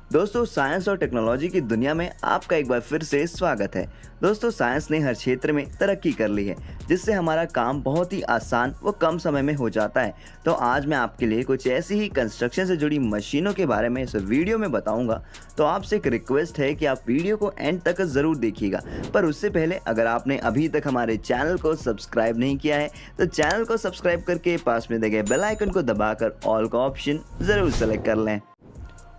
दोस्तों, साइंस और टेक्नोलॉजी की दुनिया में आपका एक बार फिर से स्वागत है। दोस्तों, साइंस ने हर क्षेत्र में तरक्की कर ली है, जिससे हमारा काम बहुत ही आसान व कम समय में हो जाता है। तो आज मैं आपके लिए कुछ ऐसी ही कंस्ट्रक्शन से जुड़ी मशीनों के बारे में इस वीडियो में बताऊंगा। तो आपसे एक रिक्वेस्ट है कि आप वीडियो को एंड तक ज़रूर देखिएगा। पर उससे पहले अगर आपने अभी तक हमारे चैनल को सब्सक्राइब नहीं किया है तो चैनल को सब्सक्राइब करके पास में दिए गए बेल आइकन को दबाकर ऑल का ऑप्शन ज़रूर सेलेक्ट कर लें।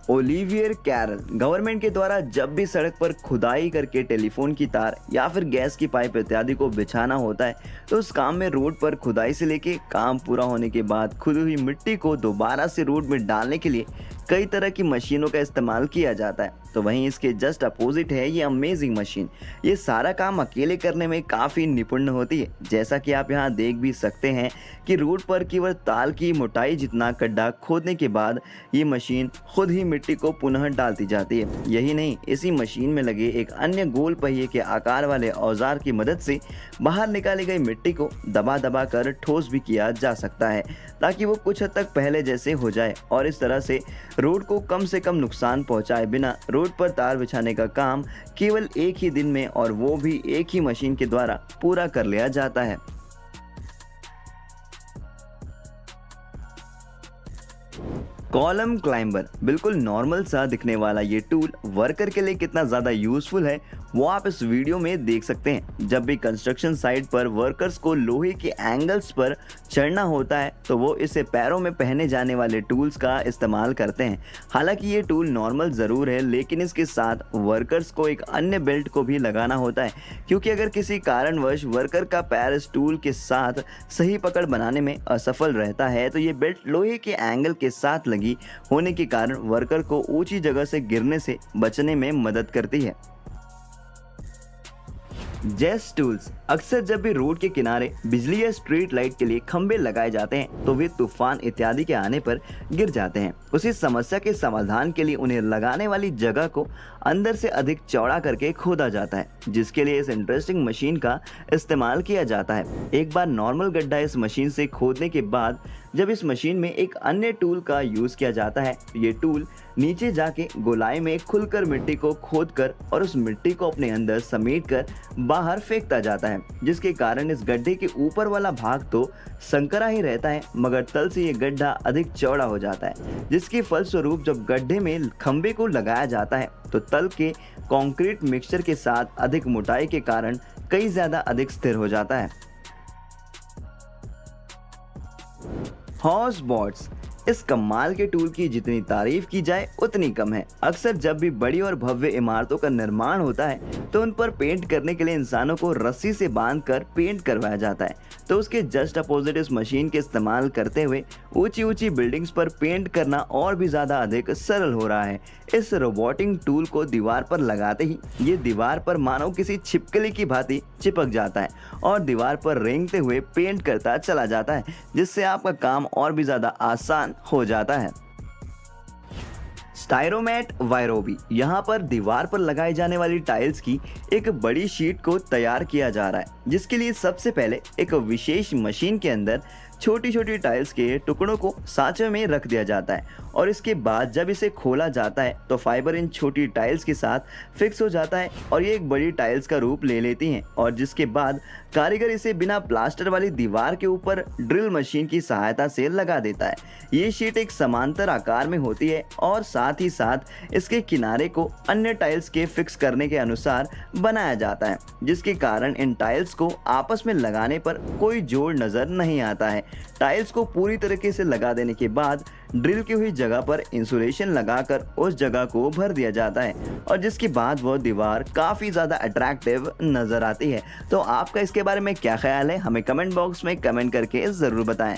ओलिवियर कैरल गवर्नमेंट के द्वारा जब भी सड़क पर खुदाई करके टेलीफोन की तार या फिर गैस की पाइप इत्यादि को बिछाना होता है, तो उस काम में रोड पर खुदाई से लेके काम पूरा होने के बाद खुदी हुई मिट्टी को दोबारा से रोड में डालने के लिए कई तरह की मशीनों का इस्तेमाल किया जाता है। तो वहीं इसके जस्ट अपोजिट है ये अमेजिंग मशीन। ये सारा काम अकेले करने में काफ़ी निपुण होती है। जैसा कि आप यहाँ देख भी सकते हैं कि रोड पर केवल ताल की मोटाई जितना गड्ढा खोदने के बाद ये मशीन खुद ही मिट्टी को पुनः डालती जाती है। यही नहीं, इसी मशीन में लगे एक अन्य गोल पहिए के आकार वाले औजार की मदद से बाहर निकाली गई मिट्टी को दबा दबा कर ठोस भी किया जा सकता है, ताकि वो कुछ हद तक पहले जैसे हो जाए और इस तरह से रोड को कम से कम नुकसान पहुंचाए बिना रोड पर तार बिछाने का काम केवल एक ही दिन में और वो भी एक ही मशीन के द्वारा पूरा कर लिया जाता है। कॉलम क्लाइंबर बिल्कुल नॉर्मल सा दिखने वाला ये टूल वर्कर के लिए कितना ज़्यादा यूज़फुल है वो आप इस वीडियो में देख सकते हैं। जब भी कंस्ट्रक्शन साइट पर वर्कर्स को लोहे के एंगल्स पर चढ़ना होता है तो वो इसे पैरों में पहने जाने वाले टूल्स का इस्तेमाल करते हैं। हालांकि ये टूल नॉर्मल ज़रूर है, लेकिन इसके साथ वर्कर्स को एक अन्य बेल्ट को भी लगाना होता है, क्योंकि अगर किसी कारणवश वर्कर का पैर इस टूल के साथ सही पकड़ बनाने में असफल रहता है तो ये बेल्ट लोहे के एंगल के साथ लगी होने के कारण वर्कर को ऊंची जगह से गिरने से बचने में मदद करती है। जेस टूल्स अक्सर जब भी रोड के किनारे बिजली या स्ट्रीट लाइट के लिए खंभे लगाए जाते हैं तो वे तूफान इत्यादि के आने पर गिर जाते हैं। उसी समस्या के समाधान के लिए उन्हें लगाने वाली जगह को अंदर से अधिक चौड़ा करके खोदा जाता है, जिसके लिए इस इंटरेस्टिंग मशीन का इस्तेमाल किया जाता है। एक बार नॉर्मल गड्ढा इस मशीन से खोदने के बाद जब इस मशीन में एक अन्य टूल का यूज किया जाता है, ये टूल नीचे जाके गोलाई में खुलकर मिट्टी को खोदकर और उस मिट्टी को अपने अंदर समेटकर बाहर फेंकता जाता है, जिसके कारण इस गड्ढे के ऊपर वाला भाग तो संकरा ही रहता है मगर तल से ये गड्ढा अधिक चौड़ा हो जाता है, जिसके फलस्वरूप जब गड्ढे में खंभे को लगाया जाता है तो तल के कंक्रीट मिक्सचर के साथ अधिक मोटाई के कारण कई ज्यादा अधिक स्थिर हो जाता है। हॉर्स बोट्स इस कमाल के टूल की जितनी तारीफ की जाए उतनी कम है। अक्सर जब भी बड़ी और भव्य इमारतों का निर्माण होता है तो उन पर पेंट करने के लिए इंसानों को रस्सी से बांधकर पेंट करवाया जाता है, तो उसके जस्ट अपोजिट इस मशीन के इस्तेमाल करते हुए ऊंची ऊंची बिल्डिंग्स पर पेंट करना और भी ज़्यादा अधिक सरल हो रहा है। इस रोबोटिक टूल को दीवार पर लगाते ही ये दीवार पर मानो किसी छिपकली की भांति चिपक जाता है और दीवार पर रेंगते हुए पेंट करता चला जाता है, जिससे आपका काम और भी ज़्यादा आसान हो जाता है। स्टाइरोमेट वायरोबी यहाँ पर दीवार पर लगाई जाने वाली टाइल्स की एक बड़ी शीट को तैयार किया जा रहा है, जिसके लिए सबसे पहले एक विशेष मशीन के अंदर छोटी छोटी टाइल्स के टुकड़ों को सांचे में रख दिया जाता है और इसके बाद जब इसे खोला जाता है तो फाइबर इन छोटी टाइल्स के साथ फिक्स हो जाता है और ये एक बड़ी टाइल्स का रूप ले लेती हैं, और जिसके बाद कारीगर इसे बिना प्लास्टर वाली दीवार के ऊपर ड्रिल मशीन की सहायता से लगा देता है। ये शीट एक समांतर आकार में होती है और साथ ही साथ इसके किनारे को अन्य टाइल्स के फिक्स करने के अनुसार बनाया जाता है, जिसके कारण इन टाइल्स को आपस में लगाने पर कोई जोड़ नजर नहीं आता है। टाइल्स को पूरी तरीके से लगा देने के बाद ड्रिल की हुई जगह पर इंसुलेशन लगाकर उस जगह को भर दिया जाता है और जिसके बाद वो दीवार काफ़ी ज़्यादा अट्रैक्टिव नज़र आती है। तो आपका इसके बारे में क्या ख्याल है, हमें कमेंट बॉक्स में कमेंट करके ज़रूर बताएं।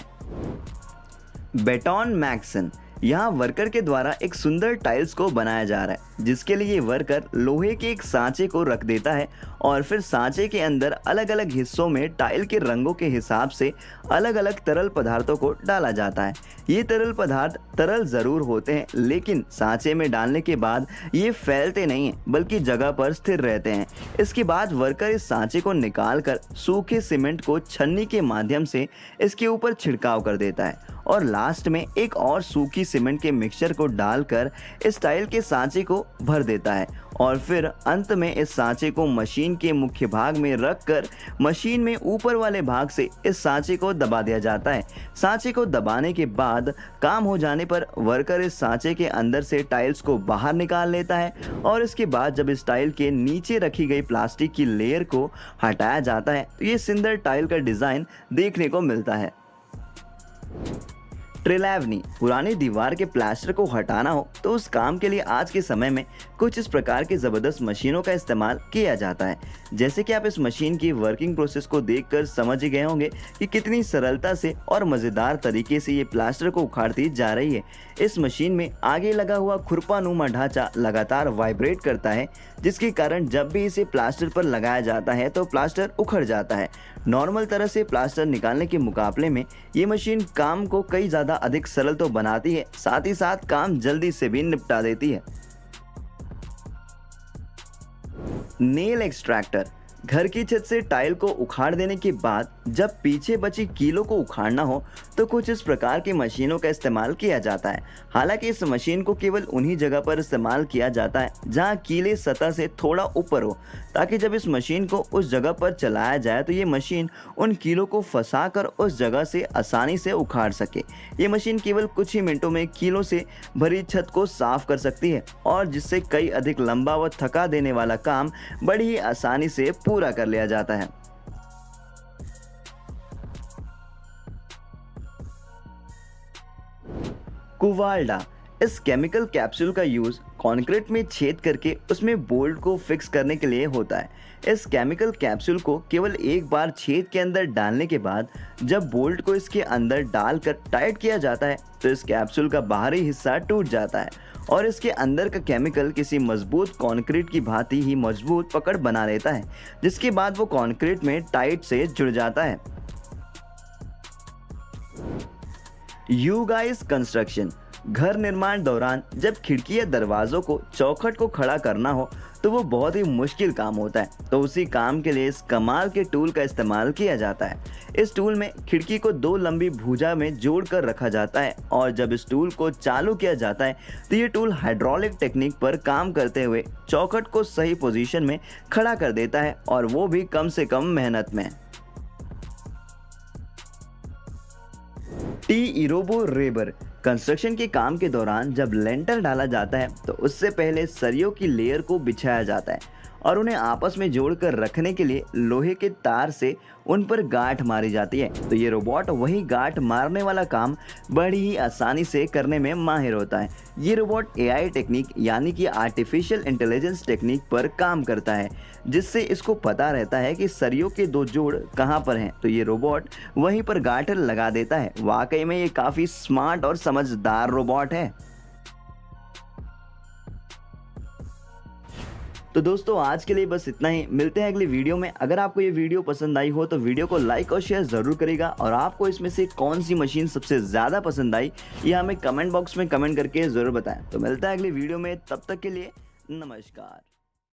बेटॉन मैक्सन यहाँ वर्कर के द्वारा एक सुंदर टाइल्स को बनाया जा रहा है, जिसके लिए वर्कर लोहे के एक सांचे को रख देता है और फिर सांचे के अंदर अलग अलग हिस्सों में टाइल के रंगों के हिसाब से अलग अलग तरल पदार्थों को डाला जाता है। ये तरल पदार्थ तरल ज़रूर होते हैं, लेकिन सांचे में डालने के बाद ये फैलते नहीं हैं बल्कि जगह पर स्थिर रहते हैं। इसके बाद वर्कर इस सांचे को निकाल कर सूखे सीमेंट को छन्नी के माध्यम से इसके ऊपर छिड़काव कर देता है और लास्ट में एक और सूखी सीमेंट के मिक्सचर को डालकर इस टाइल के सांचे को भर देता है और फिर अंत में इस सांचे को मशीन के मुख्य भाग में रखकर मशीन में ऊपर वाले भाग से इस सांचे को दबा दिया जाता है। सांचे को दबाने के बाद काम हो जाने पर वर्कर इस सांचे के अंदर से टाइल्स को बाहर निकाल लेता है और इसके बाद जब इस टाइल के नीचे रखी गई प्लास्टिक की लेयर को हटाया जाता है तो ये सुंदर टाइल का डिजाइन देखने को मिलता है। ट्रेलैवनी, पुरानी दीवार के प्लास्टर को हटाना हो तो उस काम के लिए आज के समय में कुछ इस प्रकार की ज़बरदस्त मशीनों का इस्तेमाल किया जाता है। जैसे कि आप इस मशीन की वर्किंग प्रोसेस को देखकर समझ ही गए होंगे कि कितनी सरलता से और मज़ेदार तरीके से ये प्लास्टर को उखाड़ती जा रही है। इस मशीन में आगे लगा हुआ खुरपानुमा ढांचा लगातार वाइब्रेट करता है, जिसके कारण जब भी इसे प्लास्टर पर लगाया जाता है तो प्लास्टर उखड़ जाता है। नॉर्मल तरह से प्लास्टर निकालने के मुकाबले में ये मशीन काम को कई ज़्यादा अधिक सरल तो बनाती है, साथ ही साथ काम जल्दी से भी निपटा देती है। नेल एक्सट्रैक्टर, घर की छत से टाइल को उखाड़ देने के बाद जब पीछे बची कीलों को उखाड़ना हो तो कुछ इस प्रकार की मशीनों का इस्तेमाल किया जाता है। हालांकि इस मशीन को केवल उन्हीं जगह पर इस्तेमाल किया जाता है जहां कीले सतह से थोड़ा ऊपर हो, ताकि जब इस मशीन को उस जगह पर चलाया जाए तो ये मशीन उन कीलों को फंसाकर उस जगह से आसानी से उखाड़ सके। ये मशीन केवल कुछ ही मिनटों में कीलों से भरी छत को साफ कर सकती है और जिससे कई अधिक लंबा व थका देने वाला काम बड़ी ही आसानी से पूरा कर लिया जाता है। कुवाल्डा, इस केमिकल कैप्सूल का यूज कंक्रीट में छेद करके उसमें बोल्ट को फिक्स करने के लिए होता है। इस केमिकल कैप्सूल को केवल एक बार छेद के अंदर डालने के बाद जब बोल्ट को इसके अंदर डालकर टाइट किया जाता है तो इस कैप्सूल का बाहरी हिस्सा टूट जाता है और इसके अंदर का केमिकल किसी मजबूत कंक्रीट की भांति ही मजबूत पकड़ बना लेता है, जिसके बाद वो कंक्रीट में टाइट से जुड़ जाता है। यू गाइस कंस्ट्रक्शन, घर निर्माण दौरान जब खिड़की या दरवाजों को चौखट को खड़ा करना हो तो वो बहुत ही मुश्किल काम होता है, तो उसी काम के लिए इस कमाल के टूल का इस्तेमाल किया जाता है। इस टूल में खिड़की को दो लंबी भुजा में जोड़कर रखा जाता है और जब इस टूल को चालू किया जाता है तो ये टूल हाइड्रोलिक टेक्निक पर काम करते हुए चौखट को सही पोजीशन में खड़ा कर देता है और वो भी कम से कम मेहनत में। टी इरोबो रेबर, कंस्ट्रक्शन के काम के दौरान जब लेंटर डाला जाता है तो उससे पहले सरियों की लेयर को बिछाया जाता है और उन्हें आपस में जोड़कर रखने के लिए लोहे के तार से उन पर गांठ मारी जाती है। तो ये रोबोट वही गांठ मारने वाला काम बड़ी ही आसानी से करने में माहिर होता है। ये रोबोट एआई टेक्निक यानी कि आर्टिफिशियल इंटेलिजेंस टेक्निक पर काम करता है, जिससे इसको पता रहता है कि सरियों के दो जोड़ कहाँ पर हैं, तो ये रोबोट वहीं पर गांठ लगा देता है। वाकई में ये काफ़ी स्मार्ट और समझदार रोबोट है। तो दोस्तों आज के लिए बस इतना ही, मिलते हैं अगली वीडियो में। अगर आपको ये वीडियो पसंद आई हो तो वीडियो को लाइक और शेयर ज़रूर करेगा और आपको इसमें से कौन सी मशीन सबसे ज़्यादा पसंद आई ये हमें कमेंट बॉक्स में कमेंट करके ज़रूर बताएं। तो मिलता है अगली वीडियो में, तब तक के लिए नमस्कार।